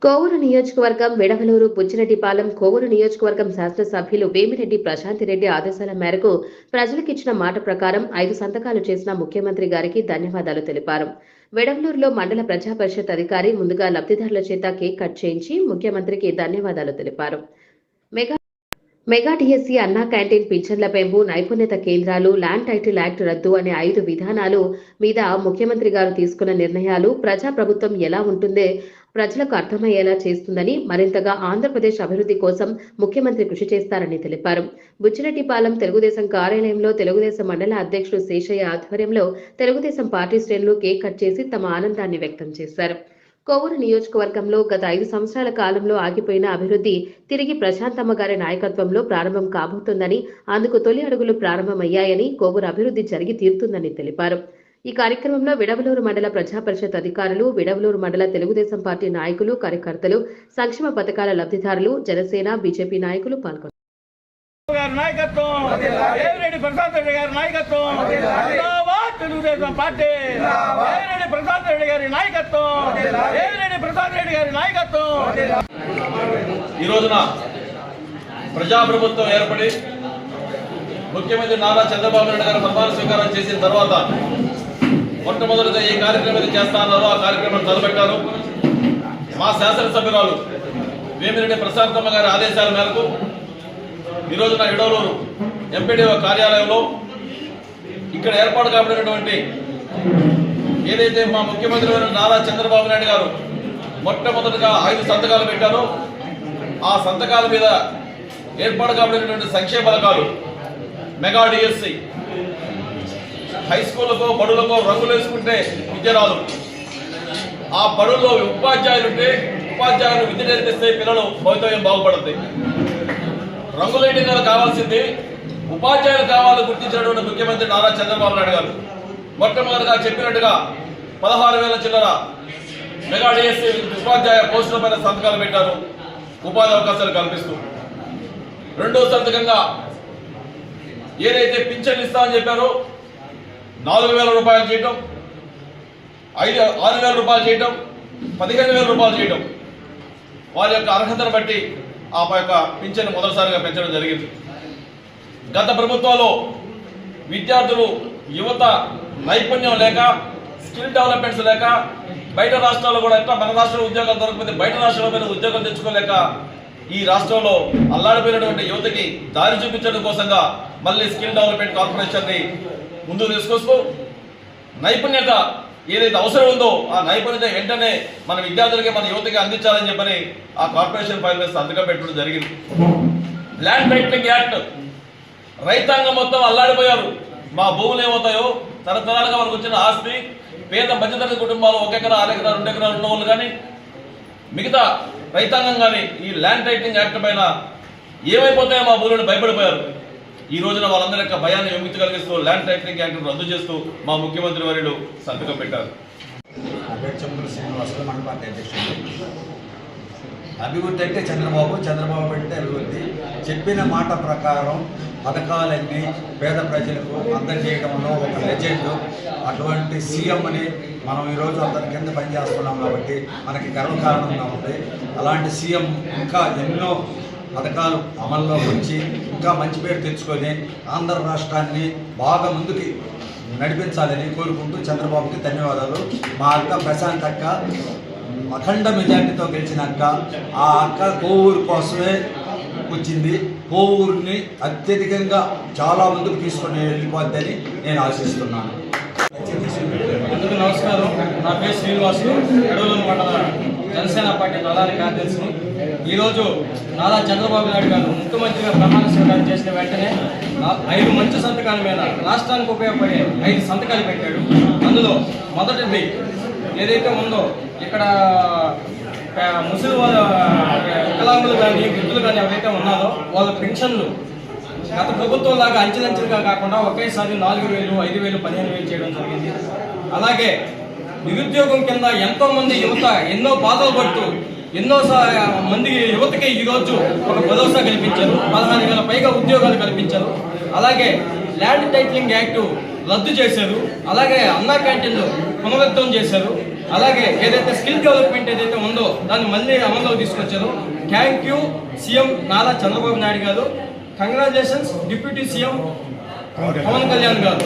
కోవూరు నియోజకవర్గం వెడవలూరు బుచ్చిరెడ్డిపాలెం కోవూరు నియోజకవర్గం శాసనసభ్యులు వేమిరెడ్డి ప్రశాంతిరెడ్డి ఆదేశాల మేరకు ప్రజలకిచ్చిన మాట ప్రకారం 5 సంతకాలు చేసిన ముఖ్యమంత్రి గారికి ధన్యవాదాలు తెలిపారు. వెడవలూరులో మండల ప్రజా పరిషత్ అధికారి ముందుగా లబ్ధిదారుల చేత కేక్ కట్ చేయించి ముఖ్యమంత్రికి ధన్యవాదాలు తెలిపారు. మెగా డిఎస్సి అన్నా క్యాంటీన్ పింఛన్ల పెంపు నైపుణ్యత కేంద్రాలు ల్యాండ్ టైటిల్ యాక్ట్ రద్దు అనే 5 విధానాలు మీద ముఖ్యమంత్రి గారు తీసుకున్న నిర్ణయాలు ప్రజాప్రభుత్వం ఎలా ఉంటుందే ప్రజలకు అర్థమయ్యేలా చేస్తుందని మరింతగా ఆంధ్రప్రదేశ్ అభివృద్ధి కోసం ముఖ్యమంత్రి కృషి చేస్తారని తెలిపారు. బుచ్చిరెడ్డిపాలెం తెలుగుదేశం కార్యాలయంలో తెలుగుదేశం మండల అధ్యక్షుడు శేషయ్య ఆధ్వర్యంలో తెలుగుదేశం పార్టీ శ్రేణులు కేక్ కట్ చేసి తమ ఆనందాన్ని వ్యక్తం చేశారు. కోవూరు నియోజకవర్గంలో గత 5 సంవత్సరాల కాలంలో ఆగిపోయిన అభివృద్ధి తిరిగి ప్రశాంతమ్మ గారి నాయకత్వంలో ప్రారంభం కాబోతుందని, అందుకు తొలి అడుగులు ప్రారంభమయ్యాయని, కోవూరు అభివృద్ధి జరిగి తీరుతుందని తెలిపారు. ఈ కార్యక్రమంలో విడవలూరు మండల ప్రజా పరిషత్ అధికారులు, విడవలూరు మండల తెలుగుదేశం పార్టీ నాయకులు, కార్యకర్తలు, సంక్షేమ పథకాల లబ్ధిదారులు, జనసేన, బీజేపీ నాయకులు పాల్గొన్నారు. తెలుగుదేశం పార్టీ ప్రసాద్ రెడ్డి గారి నాయకత్వం, ప్రసాద్ రెడ్డి గారి నాయకత్వం. ఈ రోజున ప్రజాప్రభుత్వం ఏర్పడి ముఖ్యమంత్రి నారా చంద్రబాబు నాయుడు గారు ప్రమాణ స్వీకారం చేసిన తర్వాత మొట్టమొదటిగా ఈ కార్యక్రమం చేస్తానో ఆ కార్యక్రమం తలపెట్టారు. మా శాసనసభ్యురాలు వేమిరెడ్డి ప్రశాంతమ్మ గారి ఆదేశాల మేరకు ఈ రోజున ఎడవలూరు ఎంపీడీఓ కార్యాలయంలో ఇక్కడ ఏర్పాటు కాబడినటువంటి ఏదైతే మా ముఖ్యమంత్రి నారా చంద్రబాబు నాయుడు గారు మొట్టమొదటిగా 5 సంతకాలు పెట్టారో ఆ సంతకాల మీద ఏర్పాటు కాబడినటువంటి సంక్షేమ పథకాలు మెగా డిఎస్సి, హై స్కూళ్లకు బడులకు రంగులు వేసుకుంటే విద్య రాదు, ఆ బడుల్లో ఉపాధ్యాయులుంటే ఉపాధ్యాయులు విద్య నేర్పిస్తే పిల్లలు భవితవ్యం బాగుపడుతుంది. రంగులేయడం కావాల్సింది ఉపాధ్యాయులు కావాలని గుర్తించినటువంటి ముఖ్యమంత్రి నారా చంద్రబాబు నాయుడు గారు మొట్టమొదటిగా చెప్పినట్టుగా 16,000 చిల్లర మెగా డిఎస్సి ఉపాధ్యాయ పోస్టుల పైన సంతకాలు పెట్టారు, ఉపాధి అవకాశాలు కల్పిస్తూ. రెండో సంతకంగా ఏదైతే పింఛన్లు ఇస్తామని చెప్పారో 4,000 రూపాయలు చేయటం, 6,000 రూపాయలు చేయటం, 15,000 రూపాయలు చేయటం, వారి యొక్క అర్హతను బట్టి ఆ యొక్క పింఛన్ మొదటిసారిగా పెంచడం జరిగింది. గత ప్రభుత్వంలో విద్యార్థులు యువత నైపుణ్యం లేక, స్కిల్ డెవలప్మెంట్స్ లేక, బయట రాష్ట్రాల్లో కూడా ఎట్లా మన రాష్ట్రంలో ఉద్యోగాలు దొరకకపోతే బయట రాష్ట్రాల ఉద్యోగాలు తెచ్చుకోలేక ఈ రాష్ట్రంలో అల్లాడిపోయినటువంటి యువతకి దారి చూపించడం కోసంగా మళ్ళీ స్కిల్ డెవలప్మెంట్ కార్పొరేషన్ని ముందుకు తీసుకొస్తూ నైపుణ్యత ఏదైతే అవసరం ఉందో ఆ నైపుణ్యత వెంటనే మన విద్యార్థులకి మన యువతకి అందించాలని చెప్పని ఆ కార్పొరేషన్ ఫైల్ మీద సంతకం పెట్టడం జరిగింది. ల్యాండ్ టైటిలింగ్ యాక్ట్, రైతాంగం మొత్తం అల్లాడిపోయారు. మా భూములు ఏమవుతాయో తరతరాలుగా మనకు వచ్చిన ఆస్తి, పేద మధ్యతరగతి కుటుంబాలు 1 ఎకరా 6 ఎకరా 2 ఎకరాలు ఉన్న వాళ్ళు కానీ మిగతా రైతాంగం కానీ ఈ ల్యాండ్ టైటిలింగ్ యాక్ట్ పైన ఏమైపోతాయో మా భూములను భయపడిపోయారు. ఈ రోజున వాళ్ళందరి యొక్క భయాన్ని విముక్తి కలిగిస్తూ ల్యాండ్ టైటిలింగ్ యాక్ట్ రద్దు చేస్తూ మా ముఖ్యమంత్రి వర్యులు సంతకం పెట్టారు. అభివృద్ధి అంటే చంద్రబాబు, చంద్రబాబు అంటే అభివృద్ధి. చెప్పిన మాట ప్రకారం పథకాలన్నీ పేద ప్రజలకు అందజేయడంలో ఒక లెజెండ్. అటువంటి సీఎంని మనం ఈరోజు అతని కింద పనిచేస్తున్నాం కాబట్టి మనకి గర్వకారణంగా ఉంది. అలాంటి సీఎం ఇంకా ఎన్నో పథకాలు అమల్లో వచ్చి ఇంకా మంచి పేరు తెచ్చుకొని ఆంధ్ర రాష్ట్రాన్ని బాగా ముందుకి నడిపించాలని కోరుకుంటూ చంద్రబాబుకి ధన్యవాదాలు. మా అక్క ప్రశాంత్ అక్క అఖండ మెజార్టీతో గెలిచినాక ఆ అక్క కోవూరు కోసమే వచ్చింది. కోవూరుని అత్యధికంగా చాలా ముందుకు తీసుకొని వెళ్ళిపోద్దని నేను ఆశిస్తున్నాను. అందరికీ నమస్కారం. నా పేరు శ్రీనివాసు, ఎడవలూరు మండల జనసేన పార్టీ ప్రధాన కార్యదర్శిని. ఈరోజు నారా చంద్రబాబు నాయుడు గారు ముఖ్యమంత్రిగా ప్రమాణ స్వీకారం చేసిన వెంటనే 5 మంచి సంతకాల మీద రాష్ట్రానికి ఉపయోగపడే 5 సంతకాలు పెట్టాడు. అందులో మొదటిది ఏదైతే ఉందో ఇక్కడ ముసలి వాళ్ళ వికలాంగులు కానీ వృద్ధులు కానీ ఎవరైతే ఉన్నారో వాళ్ళ పెన్షన్లు గత ప్రభుత్వం లాగా అంచెలంచెలుగా కాకుండా ఒకేసారి 4,000, 5,000, 15,000 చేయడం జరిగింది. అలాగే నిరుద్యోగం కింద ఎంతో మంది యువత ఎన్నో బాధలు పడుతూ ఎన్నో మంది యువతకి ఈరోజు ఒక భరోసా కల్పించారు. 16,000 పైగా ఉద్యోగాలు కల్పించారు. అలాగే ల్యాండ్ టైటిలింగ్ యాక్ట్ రద్దు చేశారు. అలాగే అన్నా క్యాంటీన్లు పునరుద్ధరణ చేశారు. అలాగే ఏదైతే స్కిల్ డెవలప్మెంట్ ఏదైతే ఉందో దాన్ని మళ్ళీ అమల్లో తీసుకొచ్చారు. Thank you CM Nara Chandrababu Naidu గారు. Congratulations deputy CM Pawan Kalyan గారు.